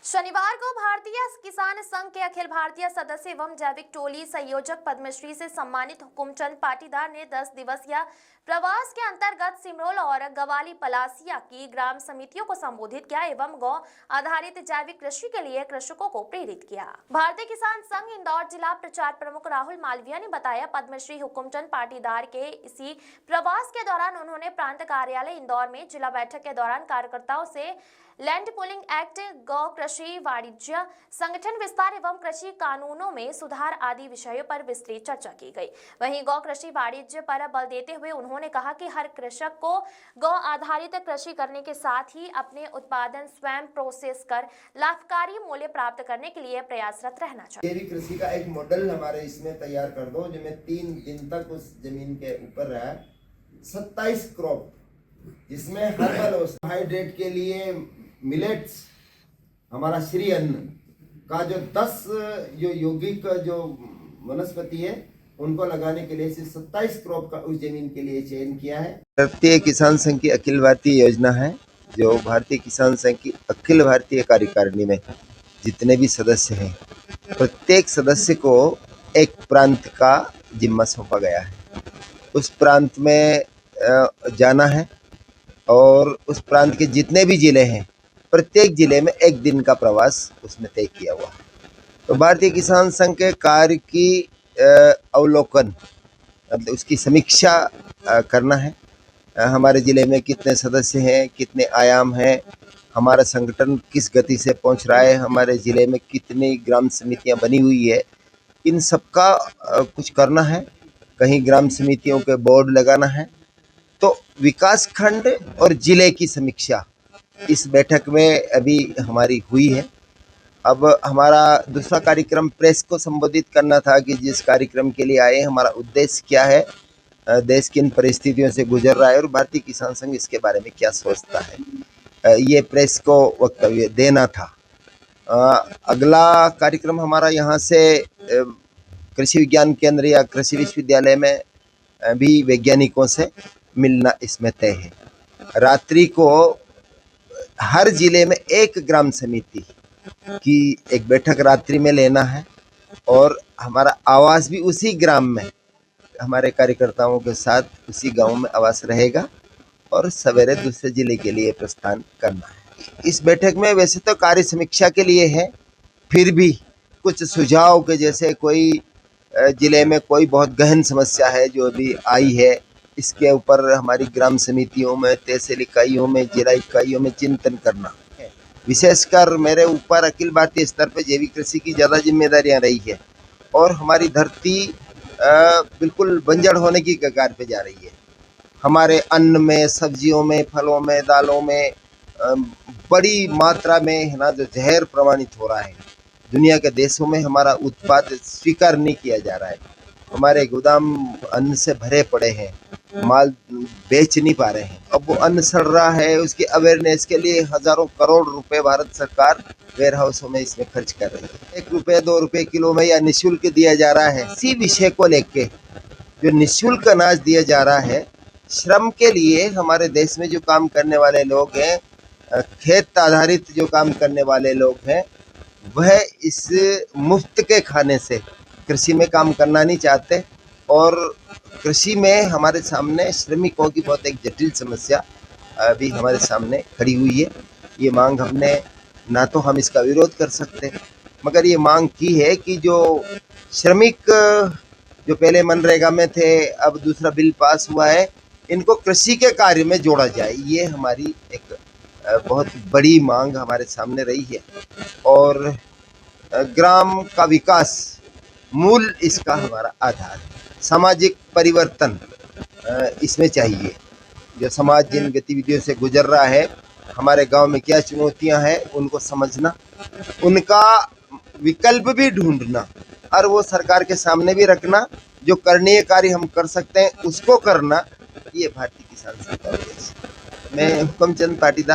शनिवार को भारतीय किसान संघ के अखिल भारतीय सदस्य एवं जैविक टोली संयोजक पद्मश्री से सम्मानित हुकुमचंद पाटीदार ने 10 दिवसीय प्रवास के अंतर्गत सिमरोल और गवाली पलासिया की ग्राम समितियों को संबोधित किया एवं गौ आधारित जैविक कृषि के लिए कृषकों को प्रेरित किया। भारतीय किसान संघ इंदौर जिला प्रचार प्रमुख राहुल मालवीय ने बताया, पद्मश्री हुकुमचंद पाटीदार के इसी प्रवास के दौरान उन्होंने प्रांत कार्यालय इंदौर में जिला बैठक के दौरान कार्यकर्ताओं से लैंड पुलिंग एक्ट, गौ कृषि वाणिज्य संगठन विस्तार एवं कृषि कानूनों में सुधार आदि विषयों पर विस्तृत चर्चा की गई। वहीं गौ कृषि वाणिज्य पर बल देते हुए उन्होंने कहा कि हर कृषक को गौ आधारित कृषि करने के साथ ही अपने उत्पादन स्वयं प्रोसेस कर लाभकारी मूल्य प्राप्त करने के लिए प्रयासरत रहना चाहिए। जैविक कृषि का एक मॉडल हमारे इसमें तैयार कर दो, जो मैं 3 दिन तक उस जमीन के ऊपर रहा। 27 क्रॉप, जिसमें हर्बल हाइड्रेट के लिए मिलेट्स, हमारा श्री अन्न का जो 10 जो यौगिक जो वनस्पति है उनको लगाने के लिए 27 क्रॉप का उस जमीन के लिए चयन किया है। भारतीय किसान संघ की अखिल भारतीय योजना है, जो भारतीय किसान संघ की अखिल भारतीय कार्यकारिणी में जितने भी सदस्य हैं, प्रत्येक सदस्य को एक प्रांत का जिम्मा सौंपा गया है। उस प्रांत में जाना है और उस प्रांत के जितने भी जिले हैं, प्रत्येक जिले में एक दिन का प्रवास उसमें तय किया हुआ है। तो भारतीय किसान संघ के कार्य की अवलोकन, मतलब उसकी समीक्षा करना है। हमारे जिले में कितने सदस्य हैं, कितने आयाम हैं, हमारा संगठन किस गति से पहुंच रहा है, हमारे जिले में कितनी ग्राम समितियां बनी हुई है, इन सब का कुछ करना है। कहीं ग्राम समितियों के बोर्ड लगाना है। तो विकास खंड और जिले की समीक्षा इस बैठक में अभी हमारी हुई है। अब हमारा दूसरा कार्यक्रम प्रेस को संबोधित करना था कि जिस कार्यक्रम के लिए आए, हमारा उद्देश्य क्या है, देश किन परिस्थितियों से गुजर रहा है और भारतीय किसान संघ इसके बारे में क्या सोचता है, ये प्रेस को वक्तव्य देना था। अगला कार्यक्रम हमारा यहाँ से कृषि विज्ञान केंद्र या कृषि विश्वविद्यालय में भी वैज्ञानिकों से मिलना इसमें तय है। रात्रि को हर जिले में एक ग्राम समिति की एक बैठक रात्रि में लेना है और हमारा आवास भी उसी ग्राम में हमारे कार्यकर्ताओं के साथ उसी गांव में आवास रहेगा और सवेरे दूसरे जिले के लिए प्रस्थान करना है। इस बैठक में वैसे तो कार्य समीक्षा के लिए है, फिर भी कुछ सुझाव के, जैसे कोई जिले में कोई बहुत गहन समस्या है जो अभी आई है, इसके ऊपर हमारी ग्राम समितियों में, तहसील इकाइयों में, जिला इकाइयों में चिंतन करना है। विशेषकर मेरे ऊपर अखिल भारतीय स्तर पर जैविक कृषि की ज़्यादा जिम्मेदारियां रही है और हमारी धरती बिल्कुल बंजर होने की कगार पे जा रही है। हमारे अन्न में, सब्जियों में, फलों में, दालों में बड़ी मात्रा में है ना जो जहर प्रमाणित हो रहा है। दुनिया के देशों में हमारा उत्पाद स्वीकार नहीं किया जा रहा है। हमारे गोदाम अन्न से भरे पड़े हैं, माल बेच नहीं पा रहे हैं। अब वो अन्न सड़ रहा है, उसकी अवेयरनेस के लिए हजारों करोड़ रुपए भारत सरकार वेयर हाउसों में इसमें खर्च कर रही है। 1 रुपये 2 रुपये किलो में या निःशुल्क दिया जा रहा है। इसी विषय को लेके जो निःशुल्क अनाज दिया जा रहा है, श्रम के लिए हमारे देश में जो काम करने वाले लोग हैं, खेत आधारित जो काम करने वाले लोग हैं, वह इस मुफ्त के खाने से कृषि में काम करना नहीं चाहते। और कृषि में हमारे सामने श्रमिकों की बहुत एक जटिल समस्या अभी हमारे सामने खड़ी हुई है। ये मांग हमने, ना तो हम इसका विरोध कर सकते, मगर ये मांग की है कि जो श्रमिक जो पहले मनरेगा में थे, अब दूसरा बिल पास हुआ है, इनको कृषि के कार्य में जोड़ा जाए। ये हमारी एक बहुत बड़ी मांग हमारे सामने रही है और ग्राम का विकास मूल इसका हमारा आधार है। सामाजिक परिवर्तन इसमें चाहिए। जो समाज जिन गतिविधियों से गुजर रहा है, हमारे गांव में क्या चुनौतियां हैं, उनको समझना, उनका विकल्प भी ढूंढना और वो सरकार के सामने भी रखना। जो करणीय कार्य हम कर सकते हैं उसको करना, ये भारतीय किसान संघ का उद्देश्य है। मैं हुकुमचंद पाटीदार